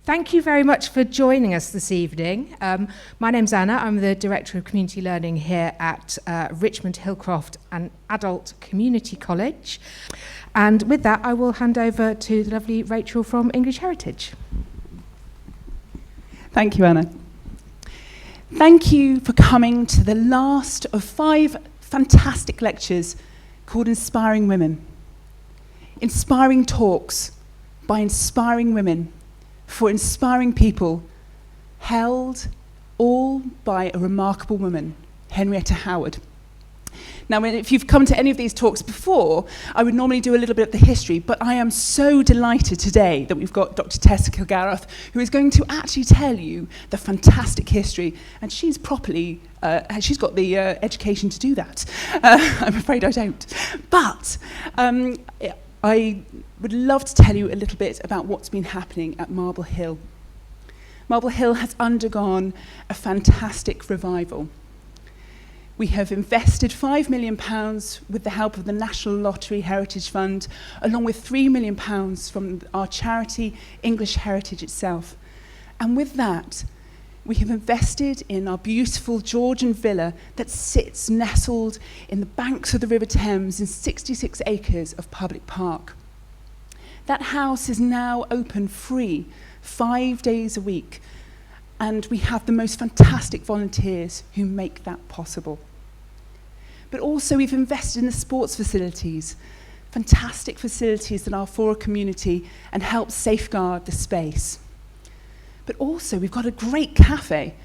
Thank you very much for joining us this evening. My name's Anna. I'm the Director of Community Learning here at Richmond Hillcroft and Adult Community College. And with that, I will hand over to the lovely Rachel from English Heritage. Thank you, Anna. Thank you for coming to the last of 5 fantastic lectures called Inspiring Women. Inspiring talks by inspiring women for inspiring people, held all by a remarkable woman, Henrietta Howard. Now, if you've come to any of these talks before, I would normally do a little bit of the history, but I am so delighted today that we've got Dr Tessa Kilgarriff, who is going to actually tell you the fantastic history, and she's got the education to do that. I'm afraid I don't. But I would love to tell you a little bit about what's been happening at Marble Hill. Marble Hill has undergone a fantastic revival. We have invested £5 million with the help of the National Lottery Heritage Fund, along with £3 million from our charity, English Heritage itself. And with that, we have invested in our beautiful Georgian villa that sits nestled in the banks of the River Thames in 66 acres of public park. That house is now open free 5 days a week, and we have the most fantastic volunteers who make that possible. But also we've invested in the sports facilities, fantastic facilities that are for a community and help safeguard the space. But also we've got a great cafe,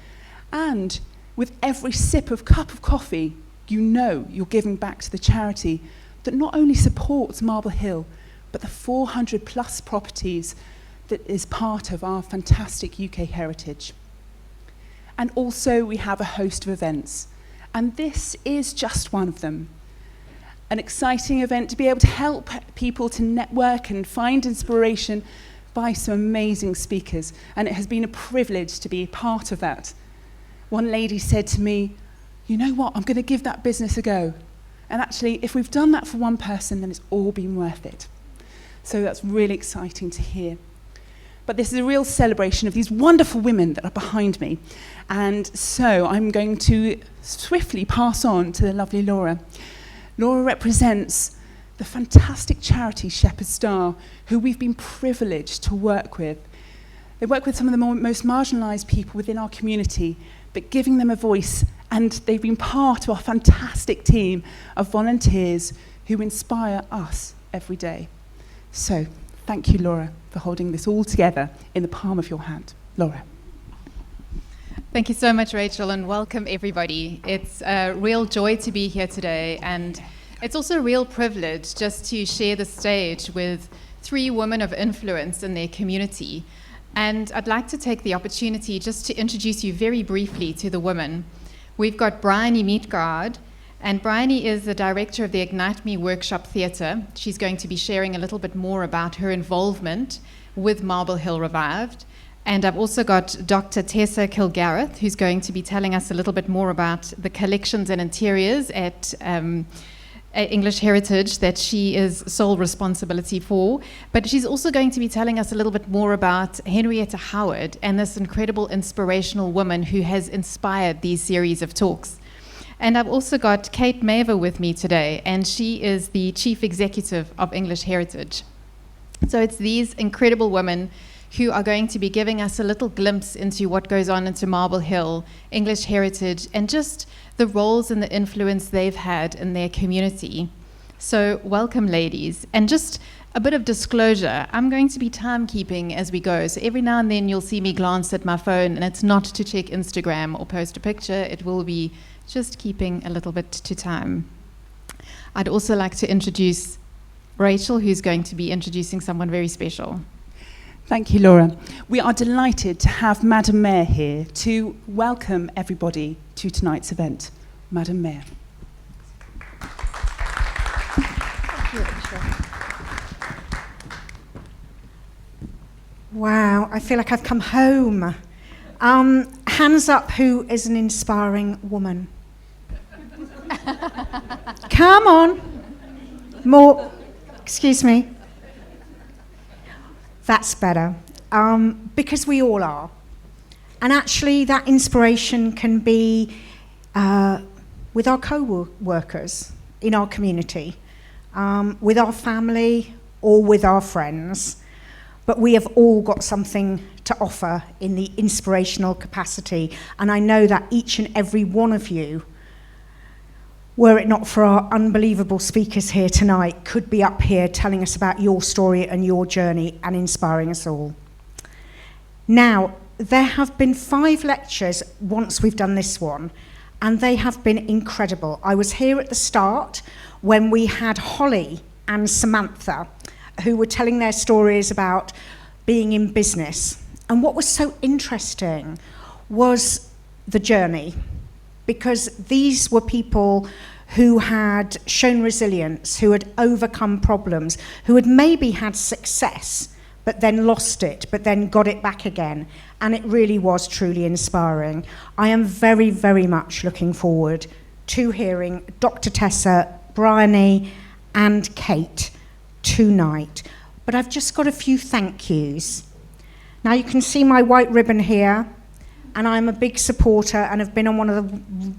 and with every cup of coffee, you know you're giving back to the charity that not only supports Marble Hill, but the 400 plus properties that is part of our fantastic UK heritage. And also we have a host of events, and this is just one of them. An exciting event to be able to help people to network and find inspiration by some amazing speakers, and it has been a privilege to be part of that. One lady said to me, you know what, I'm going to give that business a go. And actually, if we've done that for one person, then it's all been worth it. So that's really exciting to hear. But this is a real celebration of these wonderful women that are behind me. And so I'm going to swiftly pass on to the lovely Laura. Laura represents the fantastic charity Shepherd's Star, who we've been privileged to work with. They work with some of the most marginalised people within our community, but giving them a voice, and they've been part of our fantastic team of volunteers who inspire us every day. So, thank you, Laura, for holding this all together in the palm of your hand. Laura. Thank you so much, Rachel, and welcome everybody. It's a real joy to be here today, and it's also a real privilege just to share the stage with 3 women of influence in their community. And I'd like to take the opportunity just to introduce you very briefly to the women. We've got Bryony Metcalf, and Bryony is the director of the Ignite Me Workshop Theatre. She's going to be sharing a little bit more about her involvement with Marble Hill Revived. And I've also got Dr Tessa Kilgarriff, who's going to be telling us a little bit more about the collections and interiors at English Heritage that she is sole responsibility for. But she's also going to be telling us a little bit more about Henrietta Howard and this incredible inspirational woman who has inspired these series of talks. And I've also got Kate Mavor with me today, and she is the Chief Executive of English Heritage. So it's these incredible women who are going to be giving us a little glimpse into what goes on into Marble Hill, English Heritage, and just the roles and the influence they've had in their community. So welcome, ladies. And just a bit of disclosure, I'm going to be timekeeping as we go. So every now and then you'll see me glance at my phone, and it's not to check Instagram or post a picture. It will be just keeping a little bit to time. I'd also like to introduce Rachel, who's going to be introducing someone very special. Thank you, Laura. We are delighted to have Madam Mayor here to welcome everybody to tonight's event. Madam Mayor. Thank you, Rachel. Wow, I feel like I've come home. Hands up, who is an inspiring woman? Come on. More. Excuse me. That's better. because we all are. And actually that inspiration can be with our co-workers in our community, with our family or with our friends. But we have all got something to offer in the inspirational capacity. And I know that each and every one of you, were it not for our unbelievable speakers here tonight, could be up here telling us about your story and your journey and inspiring us all. Now, there have been 5 lectures once we've done this one, and they have been incredible. I was here at the start when we had Holly and Samantha, who were telling their stories about being in business. And what was so interesting was the journey, because these were people who had shown resilience, who had overcome problems, who had maybe had success, but then lost it, but then got it back again. And it really was truly inspiring. I am very, very much looking forward to hearing Dr. Tessa, Bryony, and Kate tonight. But I've just got a few thank yous. Now you can see my white ribbon here, and I'm a big supporter and have been on one of the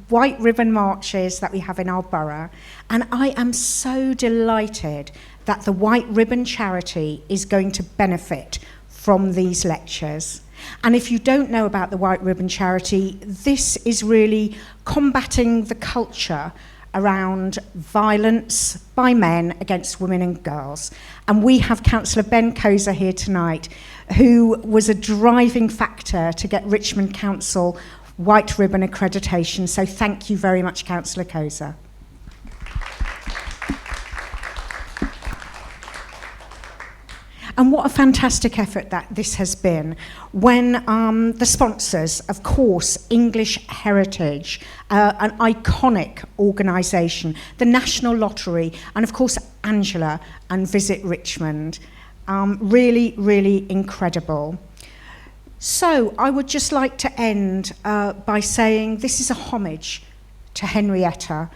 white ribbon marches that we have in our borough. And I am so delighted that the White Ribbon Charity is going to benefit from these lectures. And if you don't know about the White Ribbon Charity, this is really combating the culture around violence by men against women and girls. And we have Councillor Ben Koza here tonight, who was a driving factor to get Richmond Council White Ribbon accreditation. So thank you very much, Councillor Koza. And what a fantastic effort that this has been when the sponsors, of course, English Heritage, an iconic organisation, the National Lottery, and of course Angela and Visit Richmond. Really, really incredible. So I would just like to end by saying this is a homage to Henrietta.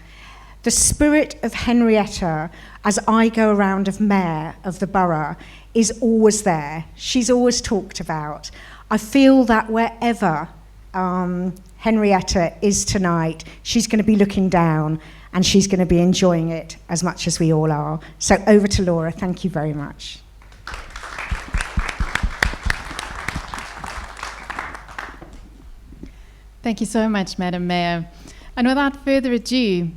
The spirit of Henrietta, as I go around as mayor of the borough, is always there. She's always talked about. I feel that wherever Henrietta is tonight, she's going to be looking down and she's going to be enjoying it as much as we all are. So over to Laura. Thank you very much. Thank you so much, Madam Mayor. And without further ado,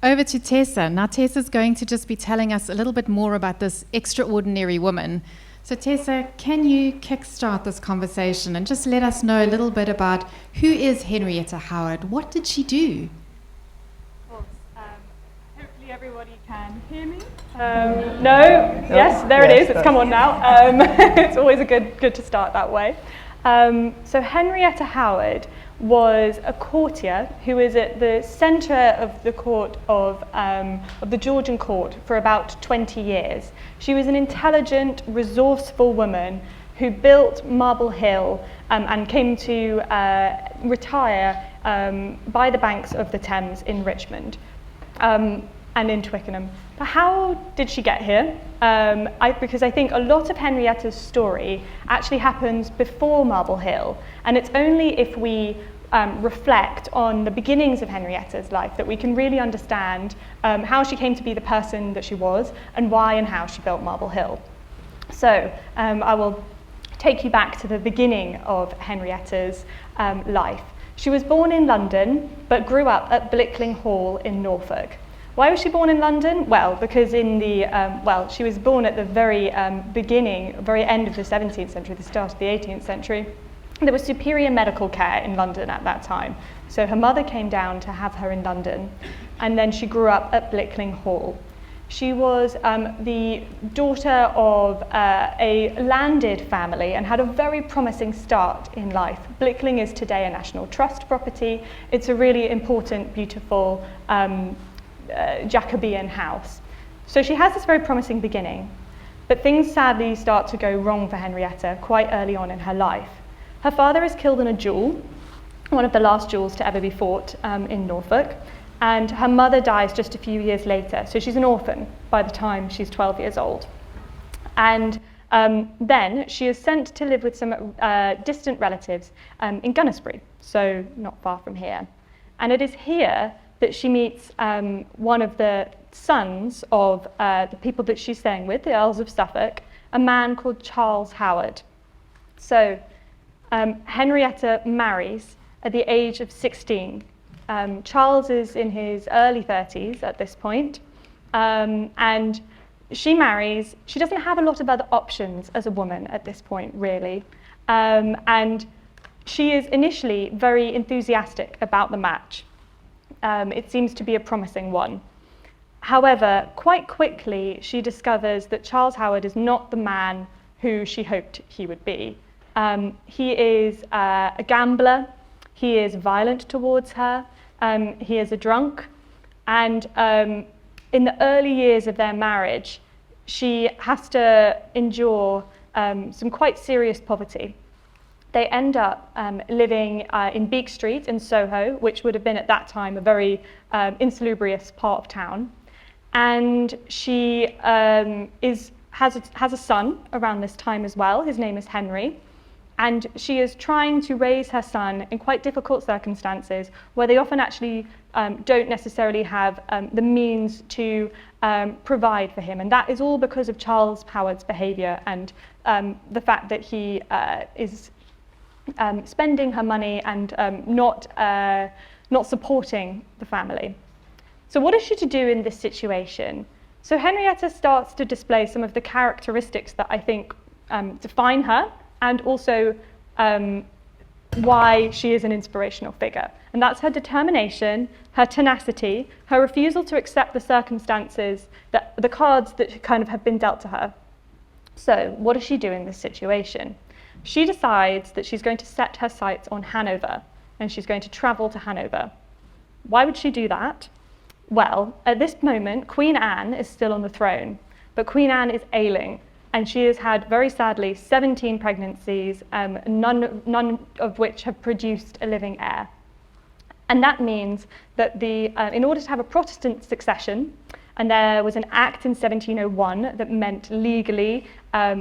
over to Tessa. Now Tessa's going to just be telling us a little bit more about this extraordinary woman. So Tessa, can you kickstart this conversation and just let us know a little bit about who is Henrietta Howard? What did she do? Of course. Hopefully everybody can hear me. No? Yes, there it is. It's come on now. It's always good to start that way. So Henrietta Howard was a courtier who was at the centre of the court of the Georgian court for about 20 years. She was an intelligent, resourceful woman who built Marble Hill and came to retire by the banks of the Thames in Richmond and in Twickenham. But how did she get here? Because I think a lot of Henrietta's story actually happens before Marble Hill, and it's only if we reflect on the beginnings of Henrietta's life that we can really understand how she came to be the person that she was and why and how she built Marble Hill. So I will take you back to the beginning of Henrietta's life. She was born in London but grew up at Blickling Hall in Norfolk. Why was she born in London? Well, because she was born at the very very end of the 17th century, the start of the 18th century. There was superior medical care in London at that time. So her mother came down to have her in London, and then she grew up at Blickling Hall. She was the daughter of a landed family and had a very promising start in life. Blickling is today a National Trust property. It's a really important, beautiful Jacobean house. So she has this very promising beginning, but things sadly start to go wrong for Henrietta quite early on in her life. Her father is killed in a duel, one of the last duels to ever be fought in Norfolk, and her mother dies just a few years later, so she's an orphan by the time she's 12 years old. And Then she is sent to live with some distant relatives in Gunnersbury, so not far from here. And it is here that she meets one of the sons of the people that she's staying with, the Earls of Suffolk, a man called Charles Howard. So Henrietta marries at the age of 16. Charles is in his early 30s at this point, and she marries. She doesn't have a lot of other options as a woman at this point, really, and she is initially very enthusiastic about the match. It seems to be a promising one. However, quite quickly, she discovers that Charles Howard is not the man who she hoped he would be. He is a gambler, he is violent towards her, he is a drunk, and in the early years of their marriage, she has to endure some quite serious poverty. They end up living in Beak Street in Soho, which would have been at that time a very insalubrious part of town. And she has a son around this time as well. His name is Henry. And she is trying to raise her son in quite difficult circumstances where they often actually don't necessarily have the means to provide for him. And that is all because of Charles Howard's behaviour and the fact that he is spending her money and not supporting the family. So what is she to do in this situation? So Henrietta starts to display some of the characteristics that I think define her, and also why she is an inspirational figure. And that's her determination, her tenacity, her refusal to accept the circumstances, the cards that kind of have been dealt to her. So what does she do in this situation? She decides that she's going to set her sights on Hanover, and she's going to travel to Hanover. Why would she do that? Well, at this moment, Queen Anne is still on the throne, but Queen Anne is ailing, and she has had, very sadly, 17 pregnancies, none of which have produced a living heir. And that means that in order to have a Protestant succession, and there was an act in 1701 that meant legally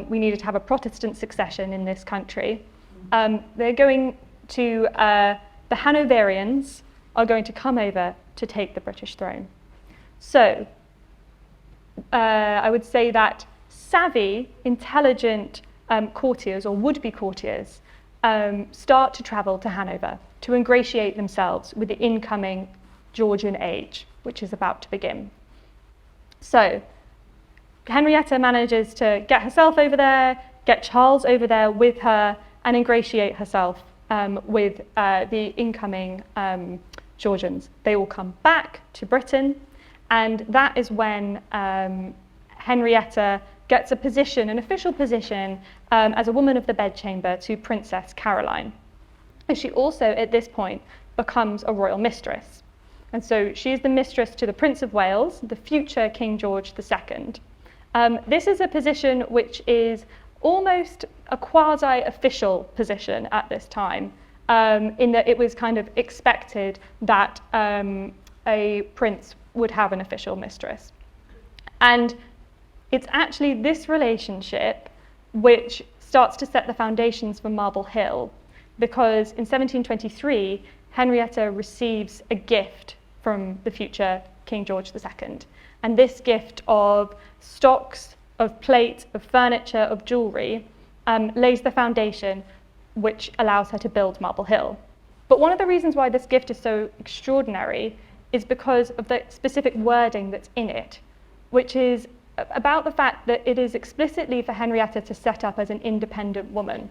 we needed to have a Protestant succession in this country, they're going to, the Hanoverians are going to come over to take the British throne. So I would say that savvy, intelligent courtiers or would-be courtiers start to travel to Hanover to ingratiate themselves with the incoming Georgian age, which is about to begin. So Henrietta manages to get herself over there, get Charles over there with her, and ingratiate herself with the incoming Georgians. They all come back to Britain, and that is when Henrietta gets a position, an official position, as a woman of the bedchamber to Princess Caroline. And she also, at this point, becomes a royal mistress. And so she is the mistress to the Prince of Wales, the future King George II. This is a position which is almost a quasi-official position at this time, in that it was kind of expected that a prince would have an official mistress. And it's actually this relationship which starts to set the foundations for Marble Hill, because in 1723, Henrietta receives a gift from the future King George II. And this gift of stocks, of plate, of furniture, of jewellery, lays the foundation which allows her to build Marble Hill. But one of the reasons why this gift is so extraordinary is because of the specific wording that's in it, which is about the fact that it is explicitly for Henrietta to set up as an independent woman.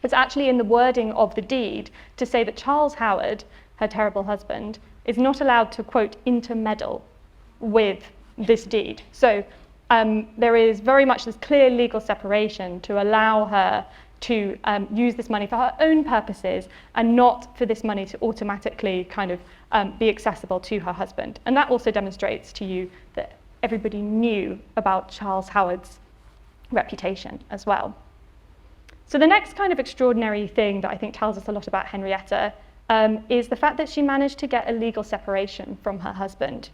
It's actually in the wording of the deed to say that Charles Howard, her terrible husband, is not allowed to, quote, intermeddle with this deed. So there is very much this clear legal separation to allow her to use this money for her own purposes and not for this money to automatically kind of be accessible to her husband. And that also demonstrates to you that everybody knew about Charles Howard's reputation as well. So the next kind of extraordinary thing that I think tells us a lot about Henrietta is the fact that she managed to get a legal separation from her husband.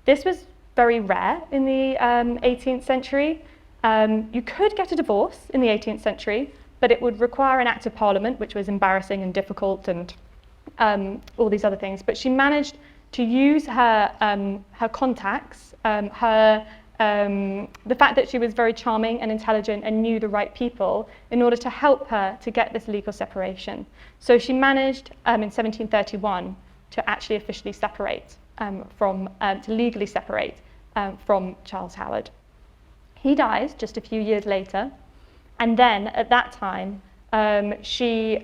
This was very rare in the 18th century. You could get a divorce in the 18th century, but it would require an act of parliament, which was embarrassing and difficult and all these other things. But she managed to use her contacts, the fact that she was very charming and intelligent and knew the right people in order to help her to get this legal separation. So she managed in 1731 to actually officially separate to legally separate from Charles Howard. He dies just a few years later, and then at that time she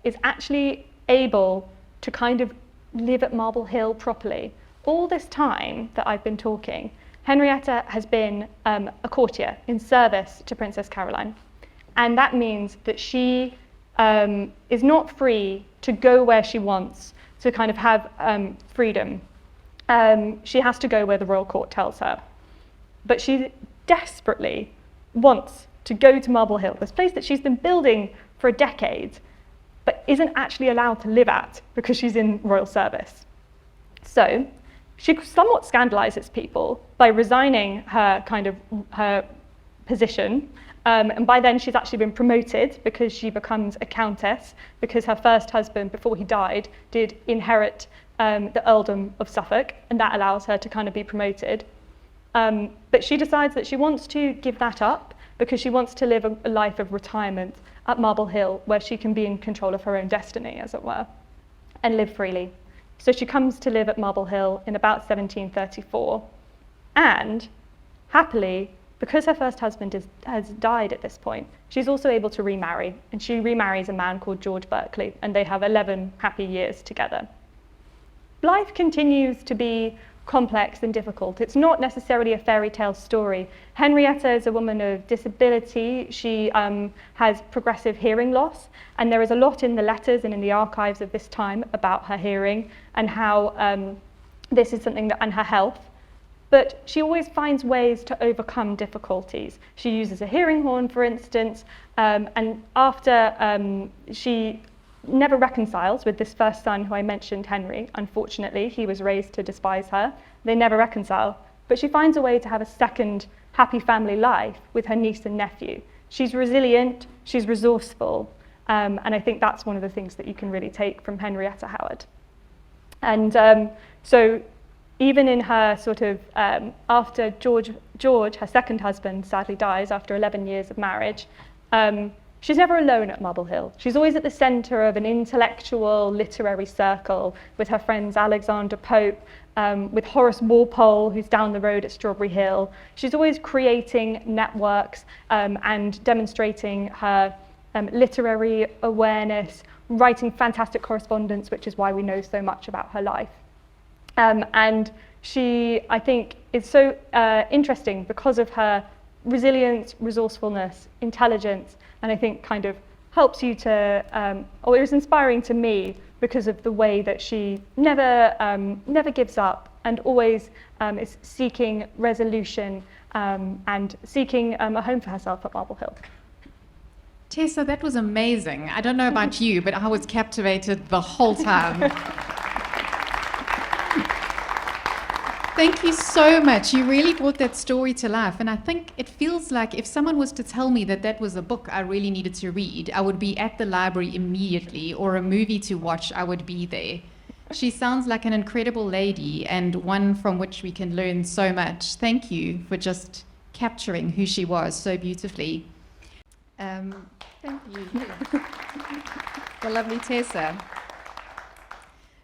is actually able to kind of live at Marble Hill properly. All this time that I've been talking, Henrietta has been a courtier in service to Princess Caroline. And that means that she is not free to go where she wants, to kind of have freedom. She has to go where the royal court tells her. But she desperately wants to go to Marble Hill, this place that she's been building for a decade, but isn't actually allowed to live at because she's in royal service. So she somewhat scandalizes people by resigning her position, and by then she's actually been promoted because she becomes a countess, because her first husband, before he died, did inherit the earldom of Suffolk, and that allows her to kind of be promoted. But she decides that she wants to give that up because she wants to live a life of retirement at Marble Hill, where she can be in control of her own destiny, as it were, and live freely. So she comes to live at Marble Hill in about 1734. And happily, because her first husband has died at this point, she's also able to remarry. And she remarries a man called George Berkeley, and they have 11 happy years together. Life continues to be complex and difficult. It's not necessarily a fairy tale story. Henrietta is a woman of disability. She has progressive hearing loss, and there is a lot in the letters and in the archives of this time about her hearing and how this is something that, and her health. But she always finds ways to overcome difficulties. She uses a hearing horn, for instance, and after she never reconciles with this first son who I mentioned, Henry. Unfortunately, he was raised to despise her. They never reconcile. But she finds a way to have a second happy family life with her niece and nephew. She's resilient, she's resourceful, and I think that's one of the things that you can really take from Henrietta Howard. And so even in her sort of, after George, her second husband, sadly dies after 11 years of marriage, she's never alone at Marble Hill. She's always at the centre of an intellectual literary circle with her friends Alexander Pope, with Horace Walpole, who's down the road at Strawberry Hill. She's always creating networks and demonstrating her literary awareness, writing fantastic correspondence, which is why we know so much about her life. And she, I think, is so interesting because of her resilience, resourcefulness, intelligence, and I think kind of helps you to, or it was inspiring to me because of the way that she never gives up and always is seeking resolution and seeking a home for herself at Marble Hill. Tessa, that was amazing. I don't know about you, but I was captivated the whole time. Thank you so much. You really brought that story to life. And I think it feels like if someone was to tell me that that was a book I really needed to read, I would be at the library immediately, or a movie to watch, I would be there. She sounds like an incredible lady and one from which we can learn so much. Thank you for just capturing who she was so beautifully. Thank you. The lovely Tessa.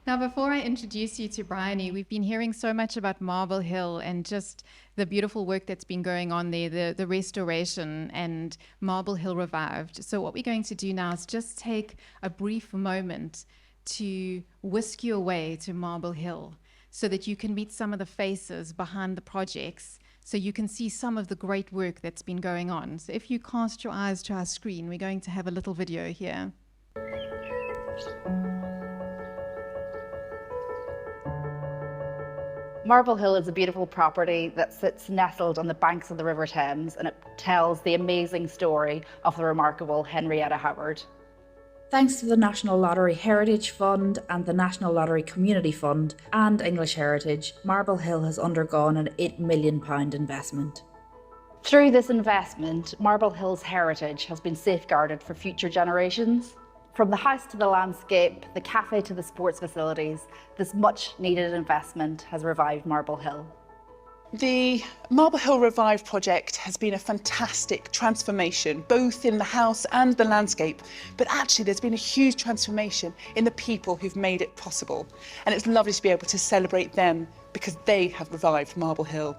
Now, before I introduce you to Bryony, we've been hearing so much about Marble Hill and just the beautiful work that's been going on there, the restoration and Marble Hill revived. So what we're going to do now is just take a brief moment to whisk you away to Marble Hill so that you can meet some of the faces behind the projects, so you can see some of the great work that's been going on. So if you cast your eyes to our screen, we're going to have a little video here. Marble Hill is a beautiful property that sits nestled on the banks of the River Thames, and it tells the amazing story of the remarkable Henrietta Howard. Thanks to the National Lottery Heritage Fund and the National Lottery Community Fund and English Heritage, Marble Hill has undergone an £8 million investment. Through this investment, Marble Hill's heritage has been safeguarded for future generations. From the house to the landscape, the cafe to the sports facilities, this much needed investment has revived Marble Hill. The Marble Hill Revive project has been a fantastic transformation, both in the house and the landscape, but actually there's been a huge transformation in the people who've made it possible. And it's lovely to be able to celebrate them because they have revived Marble Hill.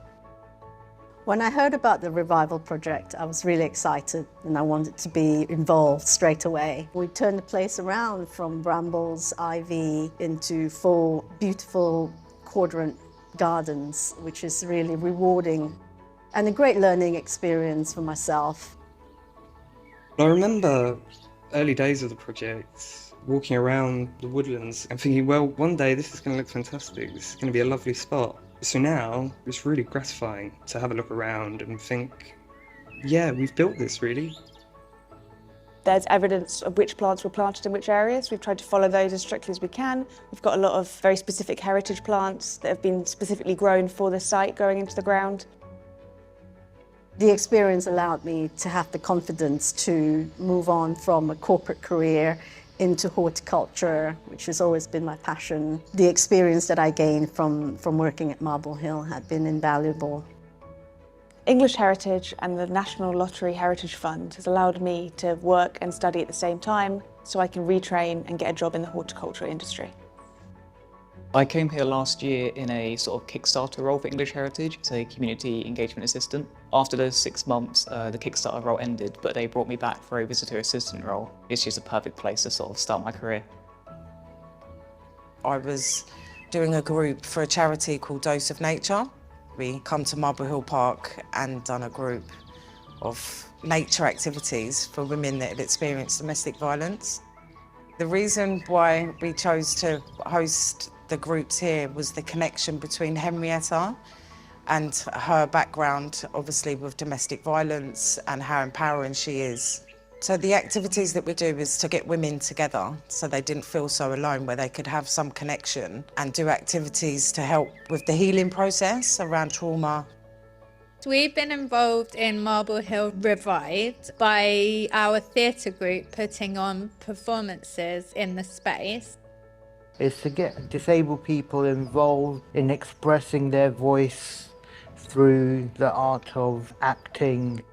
When I heard about the Revival project, I was really excited and I wanted to be involved straight away. We turned the place around from brambles, ivy, into 4 beautiful quadrant gardens, which is really rewarding and a great learning experience for myself. I remember early days of the project, walking around the woodlands and thinking, well, one day this is going to look fantastic, this is going to be a lovely spot. So now it's really gratifying to have a look around and think, yeah, we've built this really. There's evidence of which plants were planted in which areas. We've tried to follow those as strictly as we can. We've got a lot of very specific heritage plants that have been specifically grown for the site going into the ground. The experience allowed me to have the confidence to move on from a corporate career into horticulture, which has always been my passion. The experience that I gained from working at Marble Hill had been invaluable. English Heritage and the National Lottery Heritage Fund has allowed me to work and study at the same time so I can retrain and get a job in the horticulture industry. I came here last year in a sort of Kickstarter role for English Heritage as a community engagement assistant. After those 6 months, the Kickstarter role ended, but they brought me back for a visitor assistant role. It's just a perfect place to sort of start my career. I was doing a group for a charity called Dose of Nature. We come to Marble Hill Park and done a group of nature activities for women that had experienced domestic violence. The reason why we chose to host the groups here was the connection between Henrietta and her background, obviously with domestic violence and how empowering she is. So the activities that we do is to get women together so they didn't feel so alone, where they could have some connection and do activities to help with the healing process around trauma. We've been involved in Marble Hill Revived by our theatre group putting on performances in the space. Is to get disabled people involved in expressing their voice through the art of acting.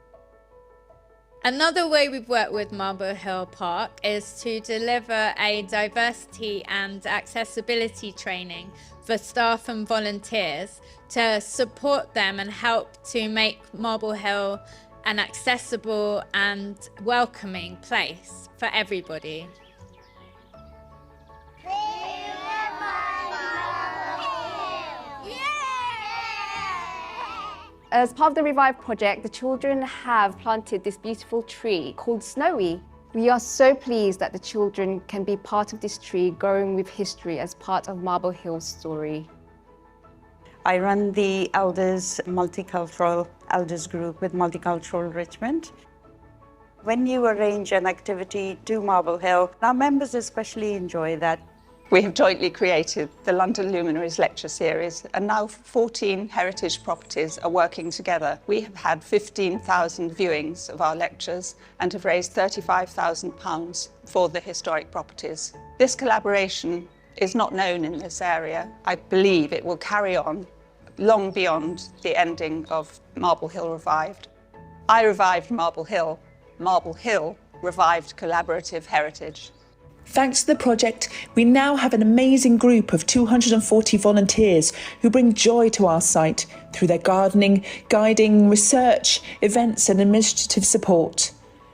Another way we've worked with Marble Hill Park is to deliver a diversity and accessibility training for staff and volunteers to support them and help to make Marble Hill an accessible and welcoming place for everybody. As part of the Revive project, the children have planted this beautiful tree called Snowy. We are so pleased that the children can be part of this tree growing with history as part of Marble Hill's story. I run the multicultural elders group with Multicultural Richmond. When you arrange an activity to Marble Hill, our members especially enjoy that. We have jointly created the London Luminaries Lecture Series, and now 14 heritage properties are working together. We have had 15,000 viewings of our lectures and have raised £35,000 for the historic properties. This collaboration is not known in this area. I believe it will carry on long beyond the ending of Marble Hill Revived. I revived Marble Hill. Marble Hill revived collaborative heritage. Thanks to the project, we now have an amazing group of 240 volunteers who bring joy to our site through their gardening, guiding, research, events and administrative support.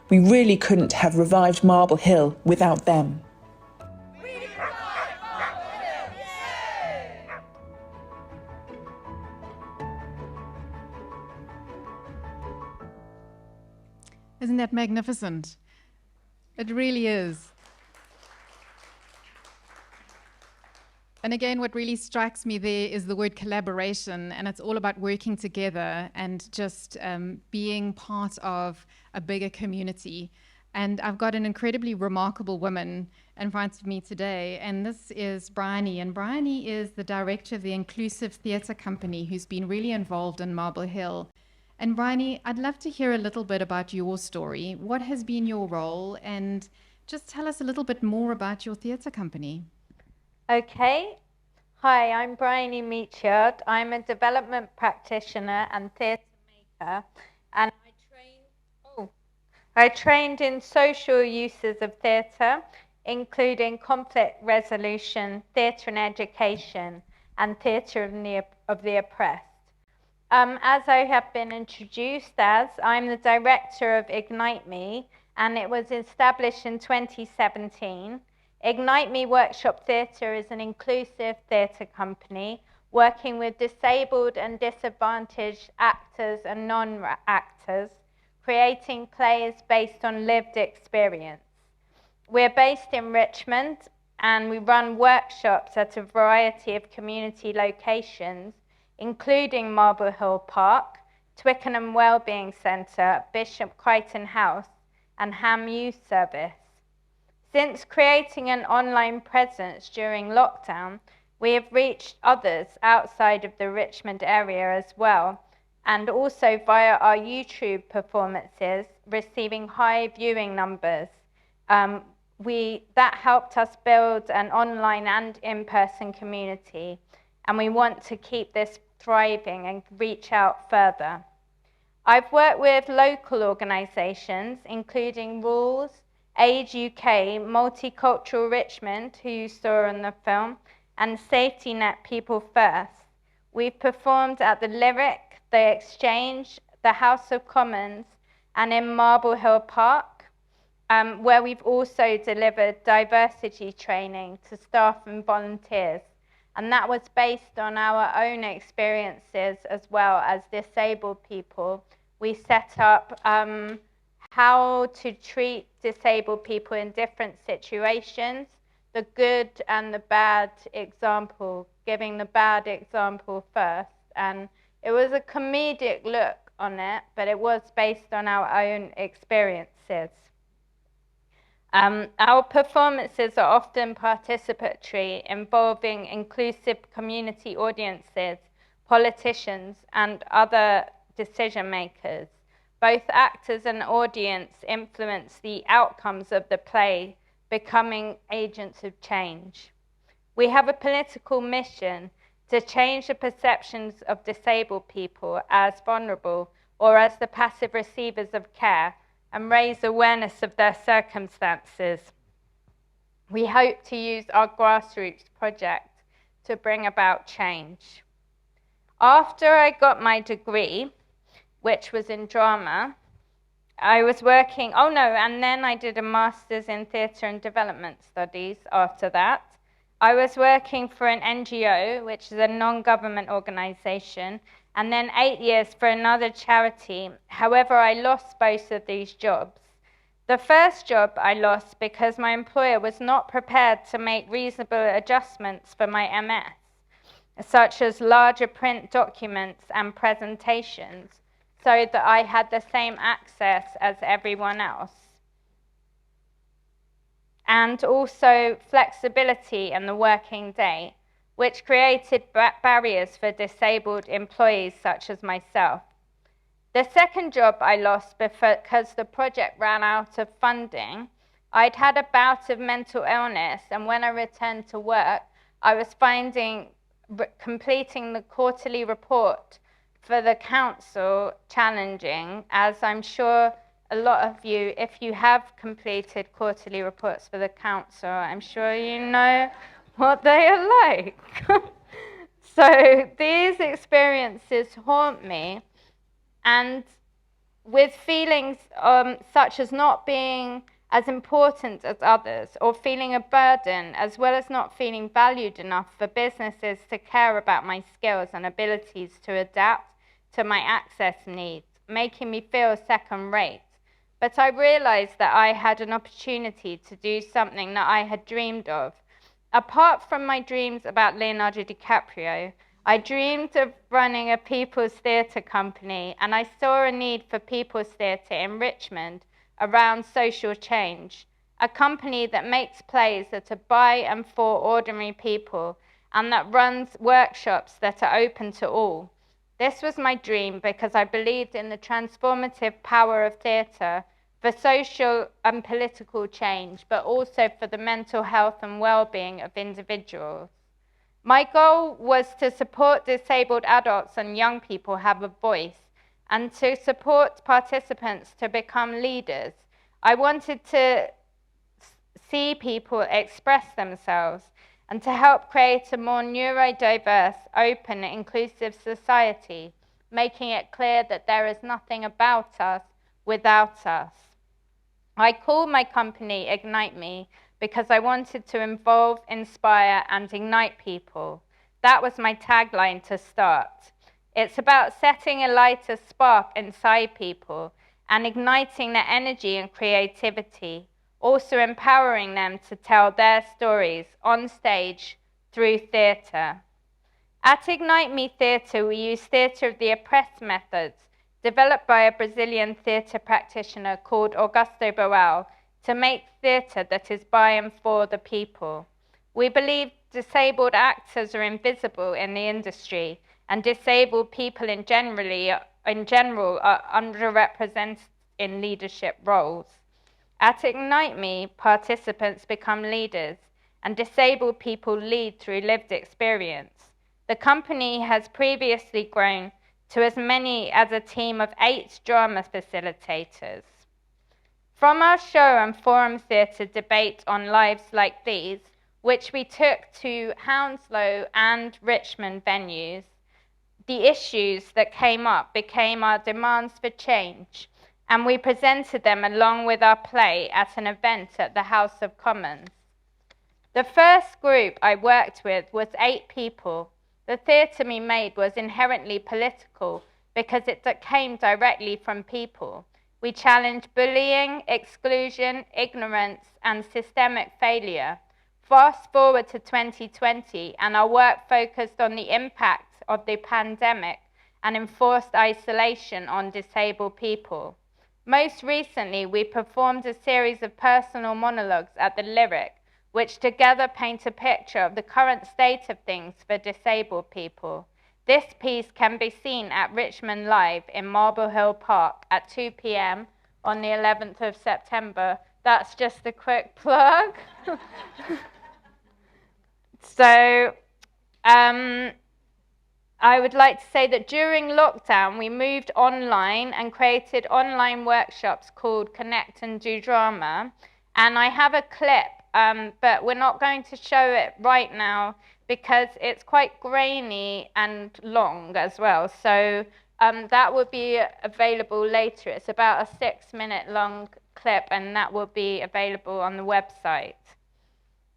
We really couldn't have revived Marble Hill without them. Isn't that magnificent? It really is. And again, what really strikes me there is the word collaboration, and it's all about working together and just being part of a bigger community. And I've got an incredibly remarkable woman in front of me today, and this is Bryony. And Bryony is the director of the Inclusive Theatre Company, who's been really involved in Marble Hill. And Bryony, I'd love to hear a little bit about your story. What has been your role? And just tell us a little bit more about your theatre company. Okay. Hi, I'm Bryony Metcalf. I'm a development practitioner and theatre maker, and I trained in social uses of theatre, including conflict resolution, theatre and education, and theatre of the oppressed. As I have been introduced as, I'm the director of Ignite Me, and it was established in 2017. Ignite Me Workshop Theatre is an inclusive theatre company working with disabled and disadvantaged actors and non-actors, creating plays based on lived experience. We're based in Richmond, and we run workshops at a variety of community locations, including Marble Hill Park, Twickenham Wellbeing Centre, Bishop Crichton House, and Ham Youth Service. Since creating an online presence during lockdown, we have reached others outside of the Richmond area as well, and also via our YouTube performances, receiving high viewing numbers. That helped us build an online and in-person community, and we want to keep this thriving and reach out further. I've worked with local organisations, including Rules, Age UK, Multicultural Richmond, who you saw in the film, and Safety Net People First. We've performed at the Lyric, the Exchange, the House of Commons, and in Marble Hill Park, where we've also delivered diversity training to staff and volunteers. And that was based on our own experiences as well as disabled people. We set up how to treat disabled people in different situations, the good and the bad example, giving the bad example first. And it was a comedic look on it, but it was based on our own experiences. Our performances are often participatory, involving inclusive community audiences, politicians, and other decision makers. Both actors and audience influence the outcomes of the play, becoming agents of change. We have a political mission to change the perceptions of disabled people as vulnerable or as the passive receivers of care, and raise awareness of their circumstances. We hope to use our grassroots project to bring about change. After I got my degree, which was in drama, I was working, and then I did a master's in theatre and development studies after that. I was working for an NGO, which is a non-government organisation, and then 8 years for another charity. However, I lost both of these jobs. The first job I lost because my employer was not prepared to make reasonable adjustments for my MS, such as larger print documents and presentations, so that I had the same access as everyone else. And also flexibility in the working day, which created barriers for disabled employees such as myself. The second job I lost because the project ran out of funding. I'd had a bout of mental illness, and when I returned to work, I was finding completing the quarterly report for the council challenging, as I'm sure a lot of you, if you have completed quarterly reports for the council, I'm sure you know what they are like. So these experiences haunt me, and with feelings such as not being as important as others, or feeling a burden, as well as not feeling valued enough for businesses to care about my skills and abilities to adapt to my access needs, making me feel second rate. But I realized that I had an opportunity to do something that I had dreamed of. Apart from my dreams about Leonardo DiCaprio, I dreamed of running a people's theatre company, and I saw a need for people's theatre in Richmond around social change, a company that makes plays that are by and for ordinary people and that runs workshops that are open to all. This was my dream because I believed in the transformative power of theatre for social and political change, but also for the mental health and well-being of individuals. My goal was to support disabled adults and young people have a voice, and to support participants to become leaders. I wanted to see people express themselves and to help create a more neurodiverse, open, inclusive society, making it clear that there is nothing about us without us. I call my company Ignite Me because I wanted to involve, inspire, and ignite people. That was my tagline to start. It's about setting a lighter spark inside people and igniting their energy and creativity, also empowering them to tell their stories on stage through theatre. At Ignite Me Theatre, we use theatre of the oppressed methods developed by a Brazilian theatre practitioner called Augusto Boal to make theatre that is by and for the people. We believe disabled actors are invisible in the industry, and disabled people in general are underrepresented in leadership roles. At Ignite Me, participants become leaders, and disabled people lead through lived experience. The company has previously grown to as many as a team of 8 drama facilitators. From our show and forum theatre debate on lives like these, which we took to Hounslow and Richmond venues, the issues that came up became our demands for change, and we presented them along with our play at an event at the House of Commons. The first group I worked with was 8 people. The theatre we made was inherently political because it came directly from people. We challenged bullying, exclusion, ignorance, and systemic failure. Fast forward to 2020, and our work focused on the impact of the pandemic and enforced isolation on disabled people. Most recently, we performed a series of personal monologues at the Lyric, which together paint a picture of the current state of things for disabled people. This piece can be seen at Richmond Live in Marble Hill Park at 2 p.m. on the 11th of September. That's just a quick plug. So, I would like to say that during lockdown, we moved online and created online workshops called Connect and Do Drama. And I have a clip, but we're not going to show it right now because it's quite grainy and long as well. So that will be available later. It's about a 6-minute long clip, and that will be available on the website.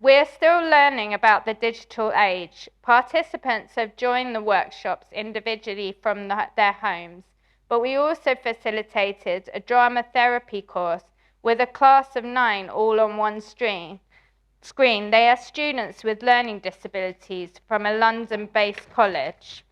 We're still learning about the digital age. Participants have joined the workshops individually from their homes, but we also facilitated a drama therapy course with a class of 9 all on one screen. They are students with learning disabilities from a London-based college.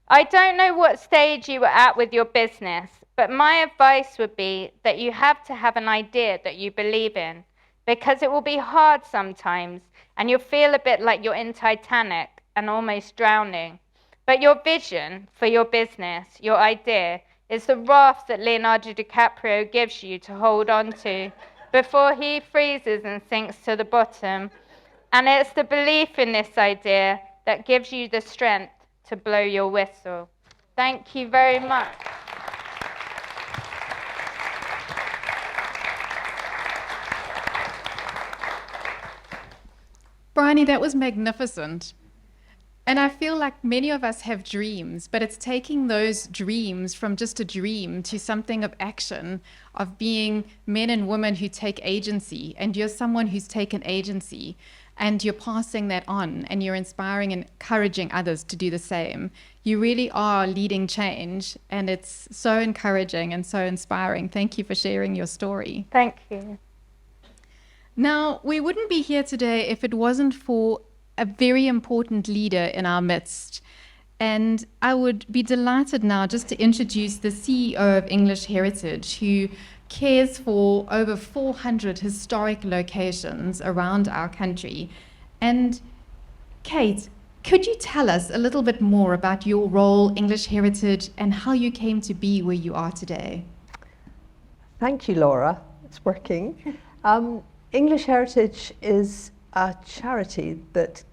I don't know what stage you were at with your business, but my advice would be that you have to have an idea that you believe in, because it will be hard sometimes, and you'll feel a bit like you're in Titanic and almost drowning. But your vision for your business, your idea, is the raft that Leonardo DiCaprio gives you to hold on to before he freezes and sinks to the bottom. And it's the belief in this idea that gives you the strength to blow your whistle. Thank you very much. Bryony, that was magnificent. And I feel like many of us have dreams, but it's taking those dreams from just a dream to something of action, of being men and women who take agency. And you're someone who's taken agency, and you're passing that on, and you're inspiring and encouraging others to do the same. You really are leading change, and it's so encouraging and so inspiring. Thank you for sharing your story. Thank you. Now, we wouldn't be here today if it wasn't for a very important leader in our midst. And I would be delighted now just to introduce the CEO of English Heritage, who cares for over 400 historic locations around our country. And Kate, Could you tell us a little bit more about your role, English Heritage, and how you came to be where you are today? Thank you, Laura. It's working. English Heritage is a charity that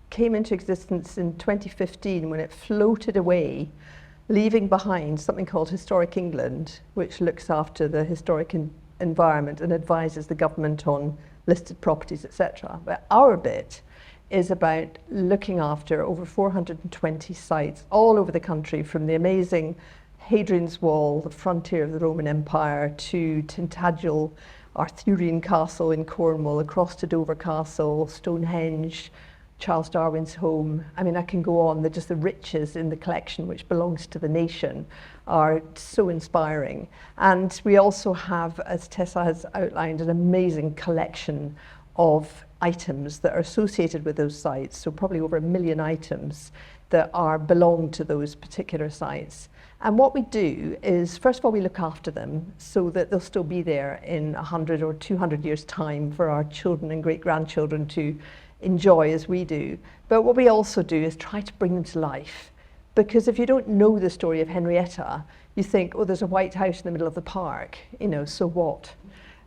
came into existence in 2015 when it floated away, leaving behind something called Historic England, which looks after the historic environment and advises the government on listed properties, etc. But our bit is about looking after over 420 sites all over the country, from the amazing Hadrian's Wall, the frontier of the Roman Empire, to Tintagel, Arthurian Castle in Cornwall, across to Dover Castle, Stonehenge, Charles Darwin's home. I mean, I can go on. Just the riches in the collection, which belongs to the nation, are so inspiring. And we also have, as Tessa has outlined, an amazing collection of items that are associated with those sites. So probably over 1 million items that belong to those particular sites. And what we do is, first of all, we look after them so that they'll still be there in 100 or 200 years' time for our children and great-grandchildren to enjoy as we do. But what we also do is try to bring them to life. Because if you don't know the story of Henrietta, you think, oh, there's a white house in the middle of the park, so what?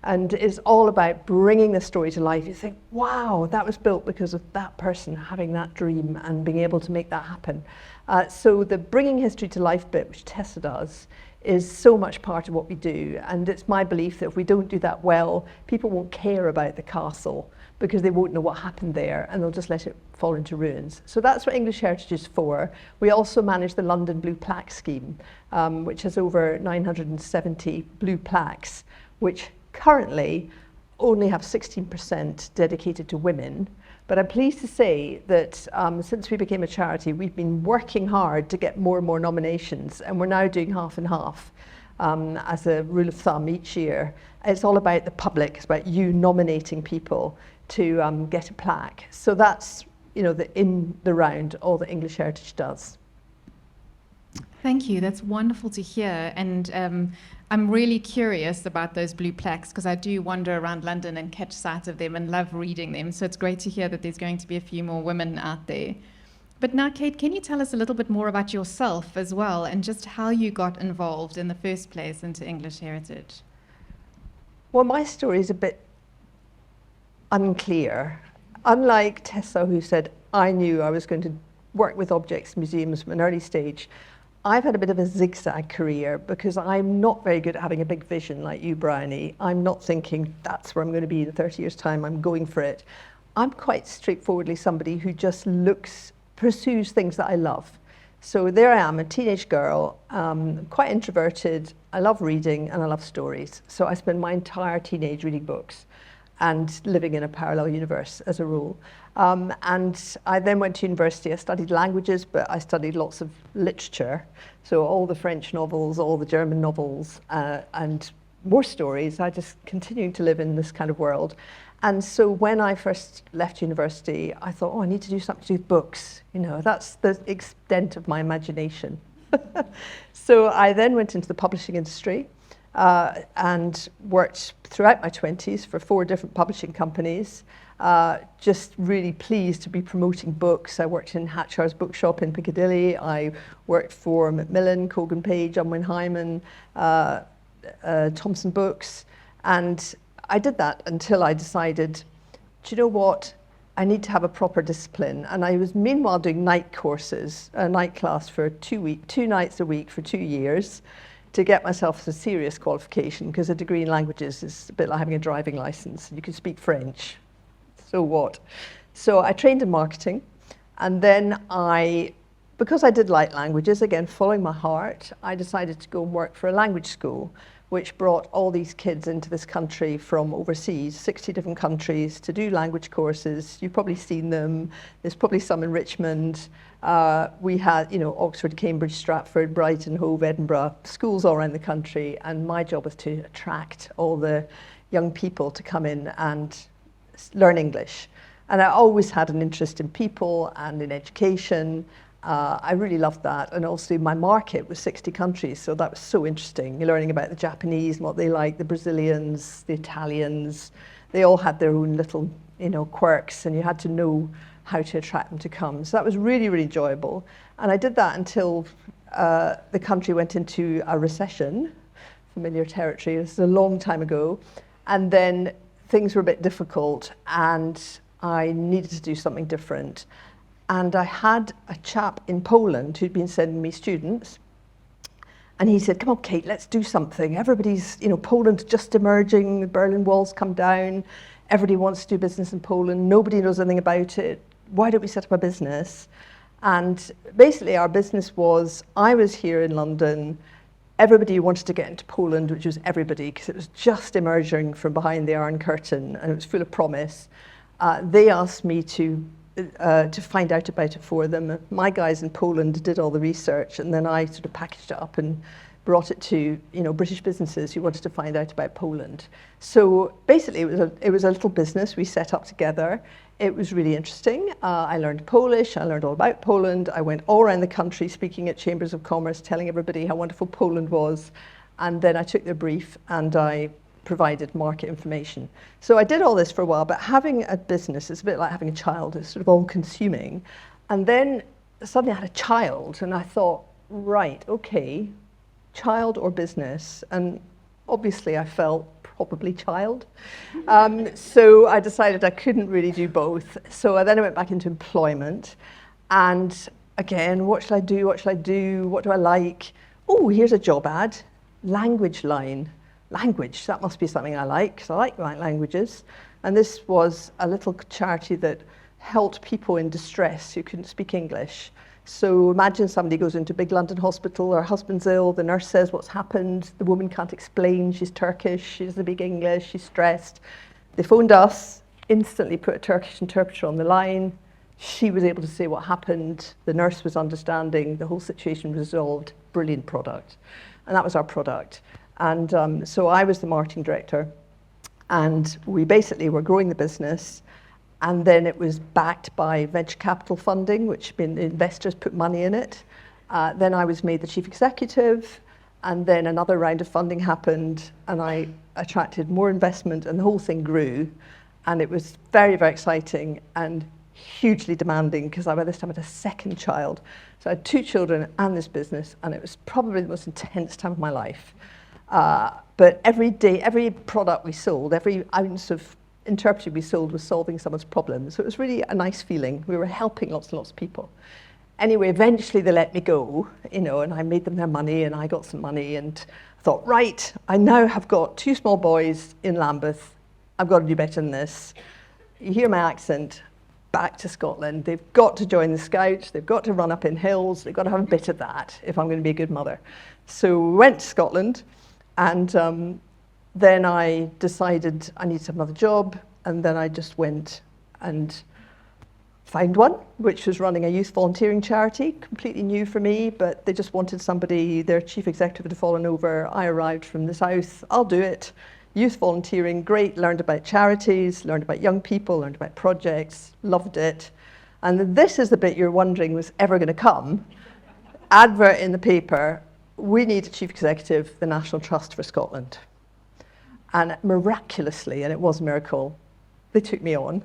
And it's all about bringing the story to life. You think, wow, that was built because of that person having that dream and being able to make that happen. So the bringing history to life bit, which Tessa does, is so much part of what we do. And it's my belief that if we don't do that well, people won't care about the castle because they won't know what happened there, and they'll just let it fall into ruins. So that's what English Heritage is for. We also manage the London Blue Plaque Scheme, which has over 970 blue plaques, which currently only have 16% dedicated to women. But I'm pleased to say that since we became a charity, we've been working hard to get more and more nominations, and we're now doing half and half as a rule of thumb each year. It's all about the public. It's about you nominating people to get a plaque. So that's, in the round, all that English Heritage does. Thank you. That's wonderful to hear. And I'm really curious about those blue plaques because I do wander around London and catch sight of them and love reading them. So it's great to hear that there's going to be a few more women out there. But now, Kate, can you tell us a little bit more about yourself as well and just how you got involved in the first place into English Heritage? Well, my story is a bit unclear. Unlike Tessa, who said, I knew I was going to work with objects museums from an early stage, I've had a bit of a zigzag career because I'm not very good at having a big vision like you, Bryony. I'm not thinking that's where I'm going to be in 30 years' time, I'm going for it. I'm quite straightforwardly somebody who just pursues things that I love. So there I am, a teenage girl, quite introverted, I love reading and I love stories. So I spent my entire teenage reading books and living in a parallel universe as a rule. And I then went to university. I studied languages, but I studied lots of literature. So all the French novels, all the German novels, and more stories. I just continued to live in this kind of world. And so when I first left university, I thought, oh, I need to do something to do with books. That's the extent of my imagination. So I then went into the publishing industry. And worked throughout my 20s for 4 different publishing companies. Just really pleased to be promoting books. I worked in Hatchar's bookshop in Piccadilly. I worked for Macmillan, Cogan Page, Unwin Hyman, Thompson Books. And I did that until I decided, do you know what? I need to have a proper discipline. And I was meanwhile doing night courses, a night class for 2 nights a week for 2 years. To get myself a serious qualification, because a degree in languages is a bit like having a driving license. You can speak French, so what? So I trained in marketing, and then because I did like languages, again, following my heart, I decided to go and work for a language school, which brought all these kids into this country from overseas, 60 different countries, to do language courses. You've probably seen them. There's probably some in Richmond. We had, Oxford, Cambridge, Stratford, Brighton, Hove, Edinburgh, schools all around the country. And my job was to attract all the young people to come in and learn English. And I always had an interest in people and in education. I really loved that. And also my market was 60 countries, so that was so interesting. You're learning about the Japanese and what they like, the Brazilians, the Italians. They all had their own little, quirks, and you had to know how to attract them to come. So that was really, really enjoyable. And I did that until the country went into a recession, familiar territory. This is a long time ago. And then things were a bit difficult and I needed to do something different. And I had a chap in Poland who'd been sending me students. And he said, come on, Kate, let's do something. Everybody's, Poland's just emerging, the Berlin Wall's come down. Everybody wants to do business in Poland. Nobody knows anything about it. Why don't we set up a business? And basically our business was, I was here in London, everybody wanted to get into Poland, which was everybody, because it was just emerging from behind the Iron Curtain and it was full of promise. They asked me to find out about it for them. My guys in Poland did all the research and then I sort of packaged it up and brought it to British businesses who wanted to find out about Poland. So basically it was a little business we set up together. It was really interesting. I learned Polish, I learned all about Poland. I went all around the country speaking at chambers of commerce, telling everybody how wonderful Poland was. And then I took their brief and I provided market information. So I did all this for a while, but having a business is a bit like having a child. It's sort of all consuming. And then suddenly I had a child and I thought, right, okay, child or business? And obviously I felt probably child. So I decided I couldn't really do both. So then I went back into employment. And again, what shall I do? What shall I do? What do I like? Oh, here's a job ad, language line. Language, that must be something I like, because I like languages. And this was a little charity that helped people in distress who couldn't speak English. So imagine somebody goes into a big London hospital, her husband's ill, the nurse says what's happened, the woman can't explain, she's Turkish, she doesn't speak English, she's stressed. They phoned us, instantly put a Turkish interpreter on the line. She was able to say what happened, the nurse was understanding, the whole situation resolved. Brilliant product. And that was our product. And so I was the marketing director, and we basically were growing the business. And then it was backed by venture capital funding, which investors put money in it. Then I was made the chief executive, and then another round of funding happened, and I attracted more investment, and the whole thing grew. And it was very, very exciting and hugely demanding, because I by this time had a second child. So I had 2 children and this business, and it was probably the most intense time of my life. But every day, every product we sold, every ounce of interpreter we sold was solving someone's problem. So it was really a nice feeling. We were helping lots and lots of people. Anyway, eventually they let me go, and I made them their money and I got some money and I thought, right, I now have got 2 small boys in Lambeth. I've got to do better than this. You hear my accent, back to Scotland. They've got to join the Scouts. They've got to run up in hills. They've got to have a bit of that if I'm going to be a good mother. So we went to Scotland. And then I decided I needed another job, and then I just went and found one, which was running a youth volunteering charity, completely new for me, but they just wanted somebody, their chief executive had fallen over. I arrived from the south, I'll do it. Youth volunteering, great, learned about charities, learned about young people, learned about projects, loved it. And this is the bit you're wondering was ever going to come. Advert in the paper, we need a chief executive, the National Trust for Scotland. And miraculously, and it was a miracle, they took me on.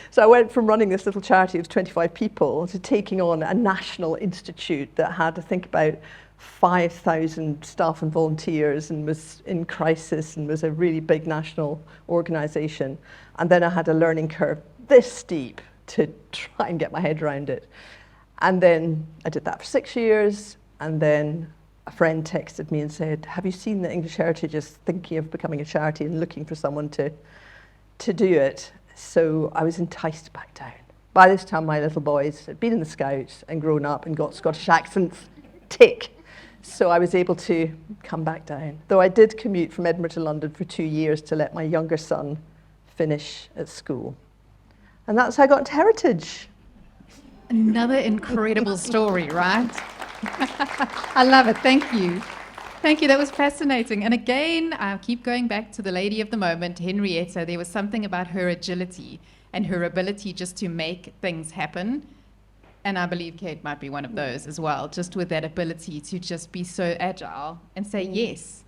So I went from running this little charity of 25 people to taking on a national institute that had, I think, about 5,000 staff and volunteers and was in crisis and was a really big national organisation. And then I had a learning curve this steep to try and get my head around it. And then I did that for 6 years. And then a friend texted me and said, have you seen that English Heritage is thinking of becoming a charity and looking for someone to do it? So I was enticed back down. By this time, my little boys had been in the Scouts and grown up and got Scottish accents, tick. So I was able to come back down. Though I did commute from Edinburgh to London for 2 years to let my younger son finish at school. And that's how I got into Heritage. Another incredible story, right? I love it. Thank you. Thank you. That was fascinating. And again, I keep going back to the lady of the moment, Henrietta. There was something about her agility and her ability just to make things happen. And I believe Kate might be one of those as well, just with that ability to just be so agile and say yes.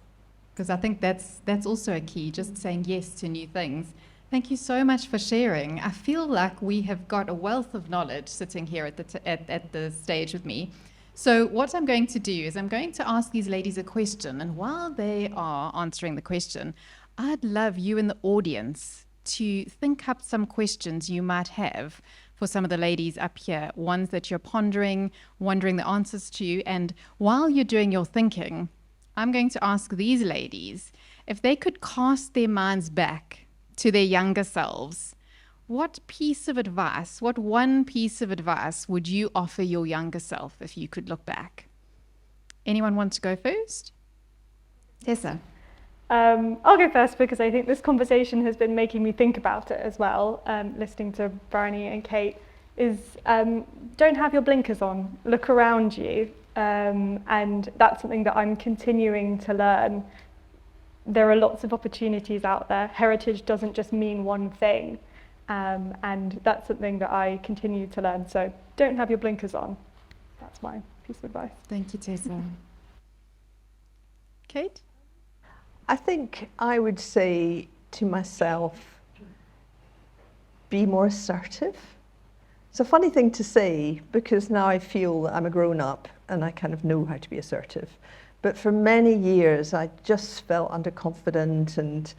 Because I think that's also a key, just saying yes to new things. Thank you so much for sharing. I feel like we have got a wealth of knowledge sitting here at the stage with me. So what I'm going to do is I'm going to ask these ladies a question, and while they are answering the question, I'd love you in the audience to think up some questions you might have for some of the ladies up here, ones that you're pondering, wondering the answers to. And while you're doing your thinking, I'm going to ask these ladies if they could cast their minds back to their younger selves. What one piece of advice would you offer your younger self if you could look back? Anyone want to go first? Tessa. I'll go first because I think this conversation has been making me think about it as well, listening to Bryony and Kate, is don't have your blinkers on, look around you, and that's something that I'm continuing to learn. There are lots of opportunities out there. Heritage doesn't just mean one thing, and that's something that I continue to learn, so don't have your blinkers on. That's my piece of advice. Thank you, Tessa. Kate? I think I would say to myself, be more assertive. It's a funny thing to say because now I feel that I'm a grown-up and I kind of know how to be assertive. But for many years, I just felt underconfident and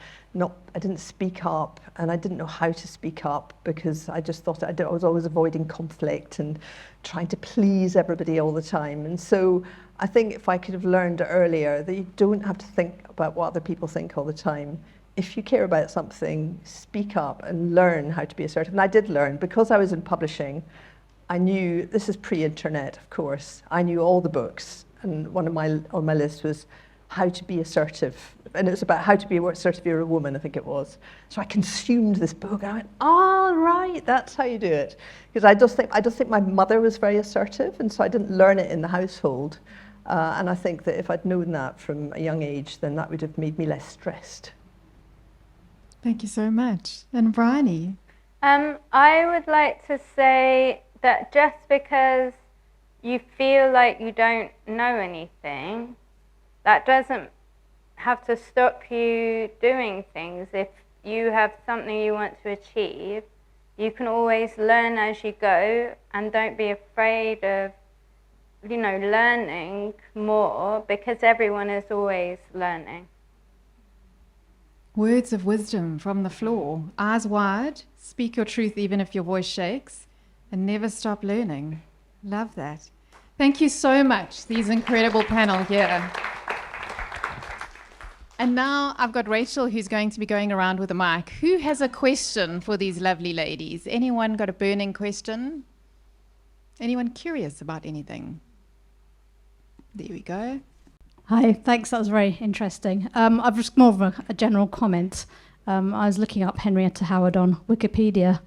I didn't speak up, and I didn't know how to speak up because I just thought I was always avoiding conflict and trying to please everybody all the time. And so I think if I could have learned earlier that you don't have to think about what other people think all the time. If you care about something, speak up and learn how to be assertive. And I did learn because I was in publishing. I knew, this is pre-internet, of course, I knew all the books. And one of on my list was how to be assertive. And it was about how to be assertive if you're a woman, I think it was. So I consumed this book. I went, oh, right, that's how you do it. Because I just think my mother was very assertive, and so I didn't learn it in the household. And I think that if I'd known that from a young age, then that would have made me less stressed. Thank you so much. And Bryony? I would like to say that just because you feel like you don't know anything, that doesn't have to stop you doing things. If you have something you want to achieve, you can always learn as you go, and don't be afraid of, learning more, because everyone is always learning. Words of wisdom from the floor. Eyes wide, speak your truth even if your voice shakes, and never stop learning. Love that. Thank you so much, these incredible panel here. And now I've got Rachel, who's going to be going around with a mic. Who has a question for these lovely ladies? Anyone got a burning question? Anyone curious about anything? There we go. Hi, thanks, that was very interesting. I've just more of a general comment. I was looking up Henrietta Howard on Wikipedia,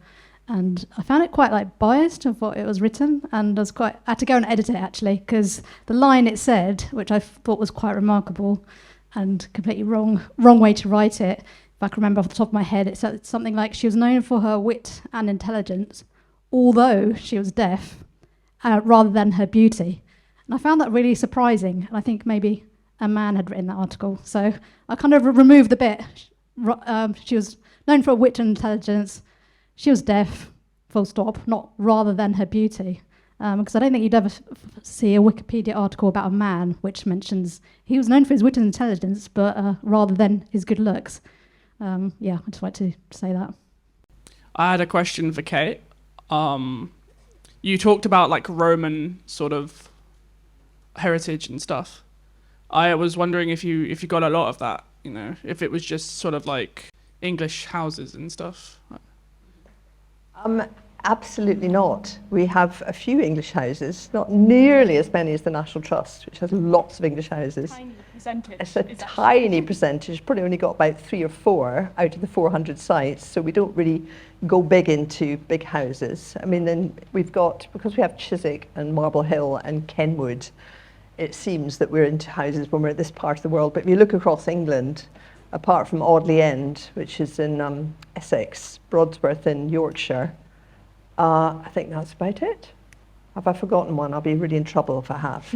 and I found it quite biased of what it was written, and I had to go and edit it actually, because the line it said, which I thought was quite remarkable and completely wrong way to write it, if I can remember off the top of my head, it said something like, she was known for her wit and intelligence, although she was deaf, rather than her beauty. And I found that really surprising, and I think maybe a man had written that article. So I kind of removed the bit. She was known for her wit and intelligence. She was deaf, full stop, not rather than her beauty. Because I don't think you'd ever see a Wikipedia article about a man which mentions he was known for his wit and intelligence, but rather than his good looks. I just wanted to say that. I had a question for Kate. You talked about Roman sort of heritage and stuff. I was wondering if you got a lot of that, if it was just sort of like English houses and stuff. Absolutely not. We have a few English houses, not nearly as many as the National Trust, which has lots of English houses. Tiny percentage. It's a tiny percentage, probably only got about 3 or 4 out of the 400 sites, so we don't really go big into big houses. I mean, then we've got, because we have Chiswick and Marble Hill and Kenwood, it seems that we're into houses when we're at this part of the world. But if you look across England, apart from Audley End, which is in Essex, Broadsworth in Yorkshire, I think that's about it. Have I forgotten one? I'll be really in trouble if I have.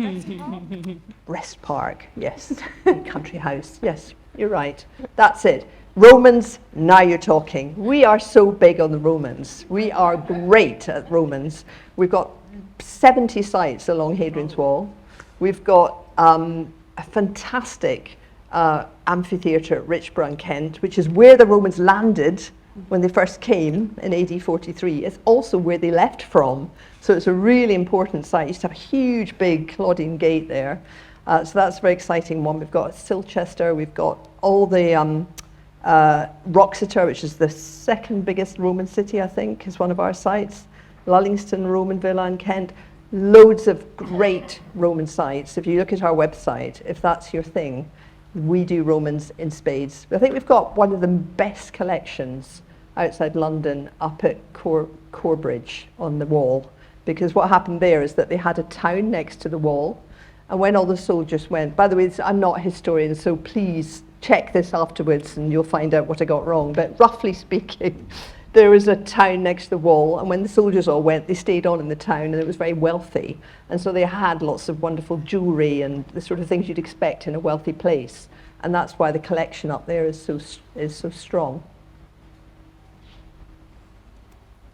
Rest Park, yes. Country House, yes, you're right. That's it. Romans, now you're talking. We are so big on the Romans. We are great at Romans. We've got 70 sites along Hadrian's Wall. We've got a fantastic amphitheatre at Richborough in Kent, which is where the Romans landed when they first came in AD 43. It's also where they left from. So it's a really important site. You used to have a huge, big Claudian gate there. So that's a very exciting one. We've got Silchester. We've got all the Wroxeter, which is the second biggest Roman city, I think, is one of our sites. Lullingston, Roman Villa in Kent. Loads of great Roman sites. If you look at our website, if that's your thing, we do Romans in spades. I think we've got one of the best collections outside London up at Corbridge on the wall, because what happened there is that they had a town next to the wall, and when all the soldiers went, by the way, I'm not a historian, so please check this afterwards and you'll find out what I got wrong, but roughly speaking, there was a town next to the wall, and when the soldiers all went, they stayed on in the town, and it was very wealthy, and so they had lots of wonderful jewellery and the sort of things you'd expect in a wealthy place, and that's why the collection up there is so strong.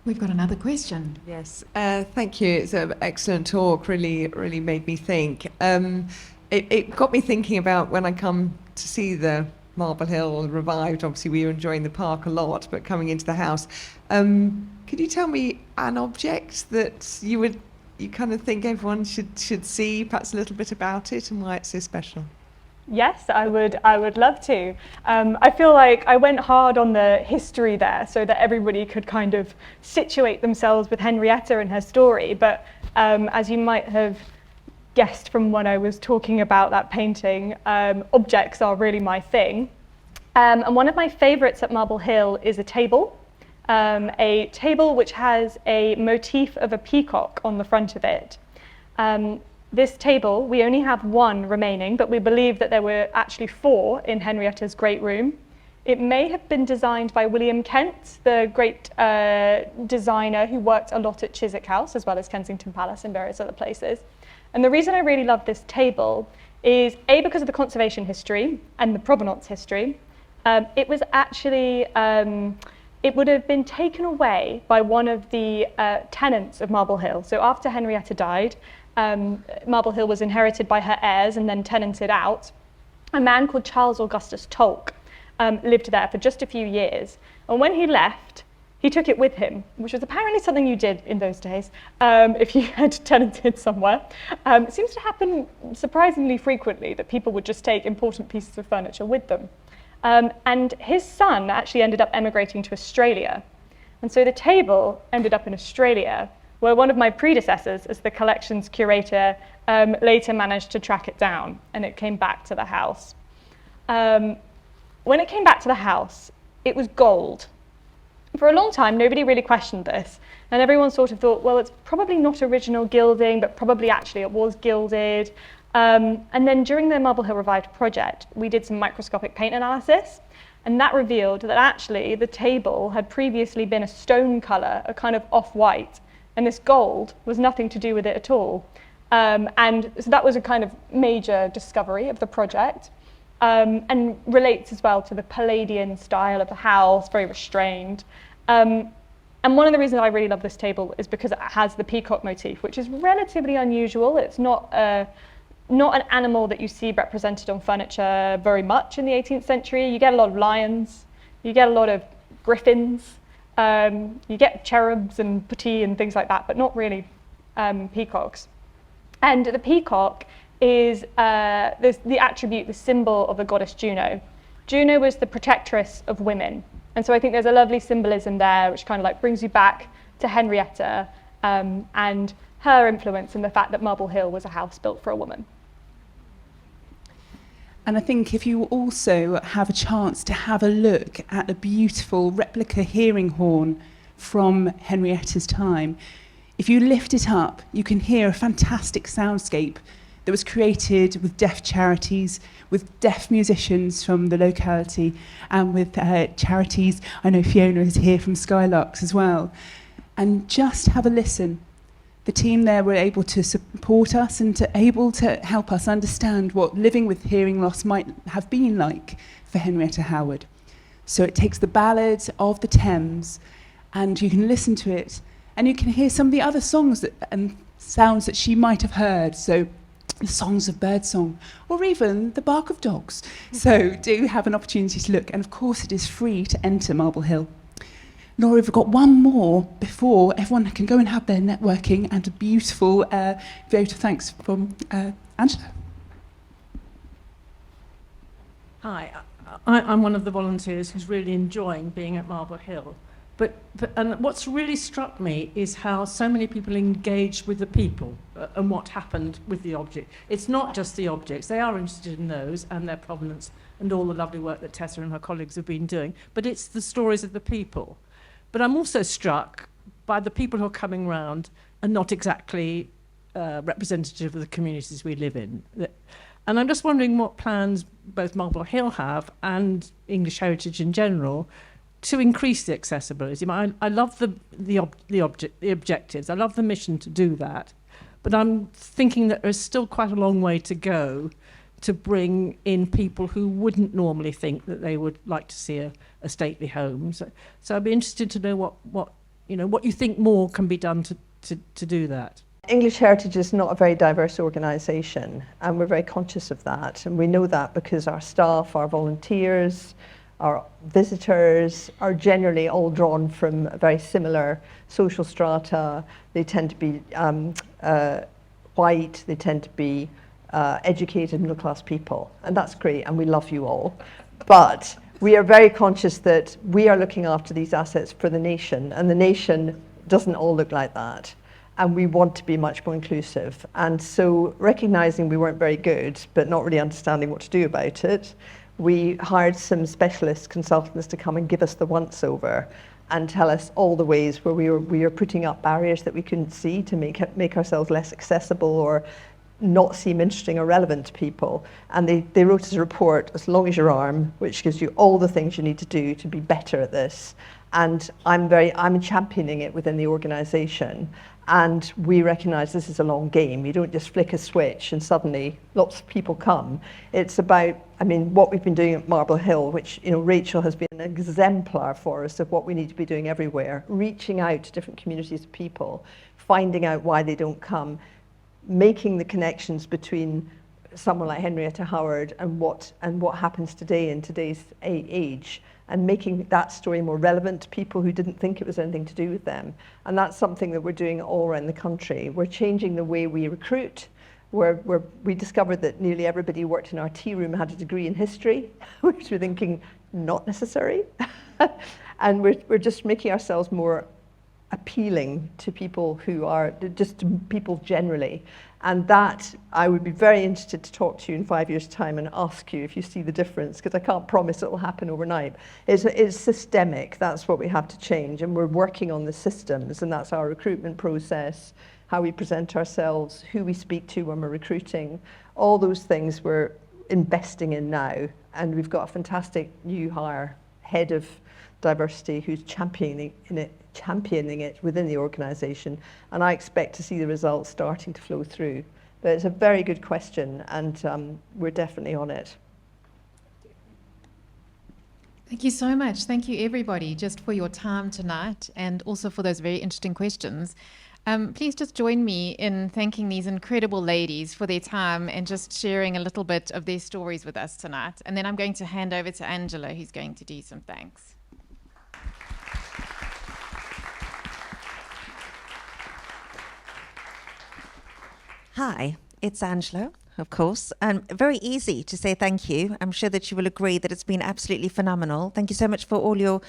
We've got another question. Yes, thank you. It's an excellent talk. Really made me think. It got me thinking about when I come to see the Marble Hill revived. Obviously, we were enjoying the park a lot, but coming into the house, could you tell me an object that you kind of think everyone should see, perhaps a little bit about it and why it's so special? Yes, I would love to. I feel like I went hard on the history there so that everybody could kind of situate themselves with Henrietta and her story. But as you might have guessed from when I was talking about that painting, objects are really my thing. And one of my favourites at Marble Hill is a table which has a motif of a peacock on the front of it. This table, we only have one remaining, but we believe that there were actually 4 in Henrietta's great room. It may have been designed by William Kent, the great designer who worked a lot at Chiswick House, as well as Kensington Palace and various other places. And the reason I really love this table is A, because of the conservation history and the provenance history. It was actually, it would have been taken away by one of the tenants of Marble Hill. So after Henrietta died, Marble Hill was inherited by her heirs and then tenanted out. A man called Charles Augustus Tolk lived there for just a few years. And when he left, he took it with him, which was apparently something you did in those days if you had tenanted somewhere. It seems to happen surprisingly frequently that people would just take important pieces of furniture with them. And his son actually ended up emigrating to Australia. And so the table ended up in Australia, where one of my predecessors as the collections curator later managed to track it down, and it came back to the house. When it came back to the house, it was gold. For a long time, nobody really questioned this, and everyone sort of thought, well, it's probably not original gilding, but probably actually it was gilded. And then during the Marble Hill Revived project, we did some microscopic paint analysis, and that revealed that actually the table had previously been a stone colour, a kind of off-white, and this gold was nothing to do with it at all. And so that was a kind of major discovery of the project, and relates as well to the Palladian style of the house, very restrained. And one of the reasons I really love this table is because it has the peacock motif, which is relatively unusual. It's not an animal that you see represented on furniture very much in the 18th century. You get a lot of lions, you get a lot of griffins, you get cherubs and putti and things like that, but not really peacocks. And the peacock is the attribute, the symbol of the goddess Juno. Juno was the protectress of women. And so I think there's a lovely symbolism there, which kind of like brings you back to Henrietta and her influence and the fact that Marble Hill was a house built for a woman. And I think if you also have a chance to have a look at the beautiful replica hearing horn from Henrietta's time, if you lift it up, you can hear a fantastic soundscape that was created with deaf charities, with deaf musicians from the locality, and with charities. I know Fiona is here from Skylarks as well. And just have a listen. The team there were able to support us and able to help us understand what living with hearing loss might have been like for Henrietta Howard. So it takes the ballads of the Thames, and you can listen to it, and you can hear some of the other songs and sounds that she might have heard. So the songs of birdsong, or even the bark of dogs. So do have an opportunity to look, and of course it is free to enter Marble Hill. Laura, we've got one more before everyone can go and have their networking and a beautiful vote of thanks from Angela. Hi, I'm one of the volunteers who's really enjoying being at Marble Hill. And what's really struck me is how so many people engage with the people and what happened with the object. It's not just the objects, they are interested in those and their provenance and all the lovely work that Tessa and her colleagues have been doing, but it's the stories of the people. But I'm also struck by the people who are coming round and not exactly representative of the communities we live in. And I'm just wondering what plans both Marble Hill have and English Heritage in general to increase the accessibility. I love the objectives. I love the mission to do that. But I'm thinking that there's still quite a long way to go to bring in people who wouldn't normally think that they would like to see a stately home. So I'd be interested to know what you think more can be done to do that. English Heritage is not a very diverse organisation, and we're very conscious of that. And we know that because our staff, our volunteers, our visitors are generally all drawn from very similar social strata. They tend to be white, they tend to be educated middle-class people, and that's great, and we love you all. But we are very conscious that we are looking after these assets for the nation, and the nation doesn't all look like that. And we want to be much more inclusive. And so recognising we weren't very good, but not really understanding what to do about it, we hired some specialist consultants to come and give us the once-over and tell us all the ways where we are putting up barriers that we couldn't see to make ourselves less accessible or not seem interesting or relevant to people. And they wrote us a report, As Long as Your Arm, which gives you all the things you need to do to be better at this. And I'm championing it within the organisation. And we recognise this is a long game. You don't just flick a switch and suddenly lots of people come. It's about, what we've been doing at Marble Hill, which, Rachel has been an exemplar for us of what we need to be doing everywhere, reaching out to different communities of people, finding out why they don't come, making the connections between someone like Henrietta Howard and what happens today in today's age, and making that story more relevant to people who didn't think it was anything to do with them. And that's something that we're doing all around the country. We're changing the way we recruit. We discovered that nearly everybody who worked in our tea room had a degree in history, which we're thinking not necessary. And we're just making ourselves more appealing to people who are, just to people generally. And that, I would be very interested to talk to you in 5 years' time and ask you if you see the difference, because I can't promise it will happen overnight. It's systemic, that's what we have to change, and we're working on the systems, and that's our recruitment process, how we present ourselves, who we speak to when we're recruiting, all those things we're investing in now, and we've got a fantastic new hire, head of diversity, who's championing it within the organisation, and I expect to see the results starting to flow through. But it's a very good question, and we're definitely on it. Thank you so much. Thank you, everybody, just for your time tonight and also for those very interesting questions. Please just join me in thanking these incredible ladies for their time and just sharing a little bit of their stories with us tonight. And then I'm going to hand over to Angela, who's going to do some thanks. Hi, it's Angela, of course. Very easy to say thank you. I'm sure that you will agree that it's been absolutely phenomenal. Thank you so much for all your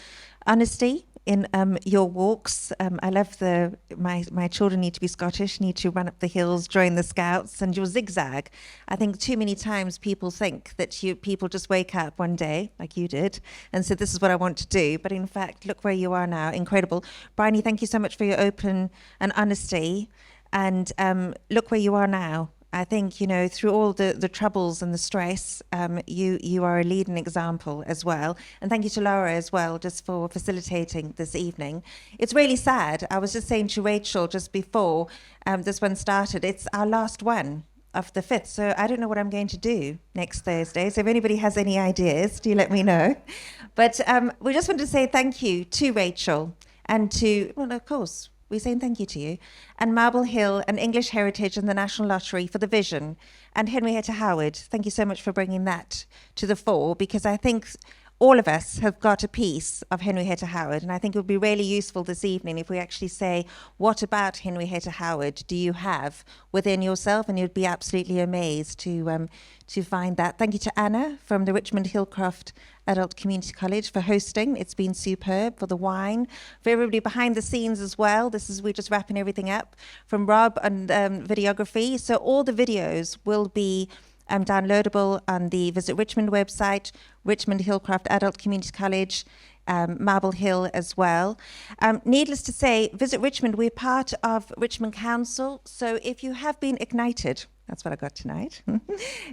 honesty in your walks. I love my children need to be Scottish, need to run up the hills, join the Scouts, and your zigzag. I think too many times people think that people just wake up one day, like you did, and say, this is what I want to do. But in fact, look where you are now. Incredible. Bryony, thank you so much for your open and honesty. And look where you are now. I think, through all the troubles and the stress, you are a leading example as well. And thank you to Laura as well, just for facilitating this evening. It's really sad. I was just saying to Rachel just before this one started, it's our last one. of the 5th. So I don't know what I'm going to do next Thursday. So if anybody has any ideas, do let me know. But we just want to say thank you to Rachel and to, well, of course, we're saying thank you to you, and Marble Hill and English Heritage and the National Lottery for the vision, and Henrietta Howard. Thank you so much for bringing that to the fore, because I think all of us have got a piece of Henrietta Howard, and I think it would be really useful this evening if we actually say, what about Henrietta Howard do you have within yourself? And you'd be absolutely amazed to find that. Thank you to Anna from the Richmond Hillcroft Adult Community College for hosting. It's been superb, for the wine, for everybody behind the scenes as well. We're just wrapping everything up. From Rob and videography. So all the videos will be downloadable on the Visit Richmond website, Richmond Hillcroft Adult Community College, Marble Hill as well. Needless to say, Visit Richmond, we're part of Richmond Council, so if you have been ignited, that's what I got tonight.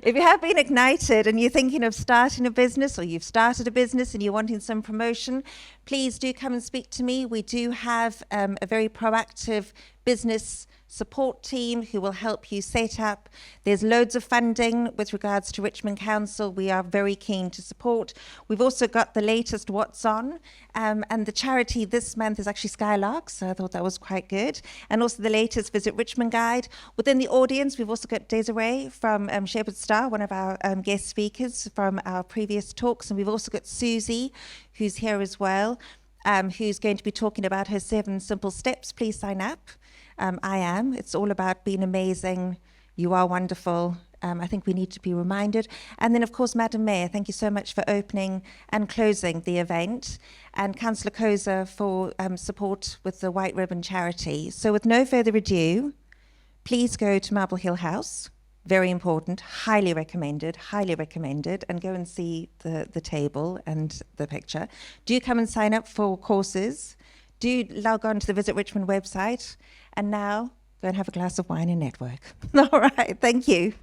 If you have been ignited and you're thinking of starting a business, or you've started a business and you're wanting some promotion, please do come and speak to me. We do have a very proactive business support team who will help you set up. There's loads of funding with regards to Richmond Council. We are very keen to support. We've also got the latest What's On, and the charity this month is actually Skylarks, so I thought that was quite good. And also the latest Visit Richmond guide. Within the audience, we've also got Desiree from Shepherd Star, one of our guest speakers from our previous talks, and we've also got Susie, who's here as well, who's going to be talking about her 7 simple steps. Please sign up. I am. It's all about being amazing. You are wonderful. I think we need to be reminded. And then, of course, Madam Mayor, thank you so much for opening and closing the event. And Councillor Koza for support with the White Ribbon Charity. So with no further ado, please go to Marble Hill House. Very important, highly recommended, and go and see the table and the picture. Do come and sign up for courses. Do log on to the Visit Richmond website. And now, go and have a glass of wine and network. All right, thank you.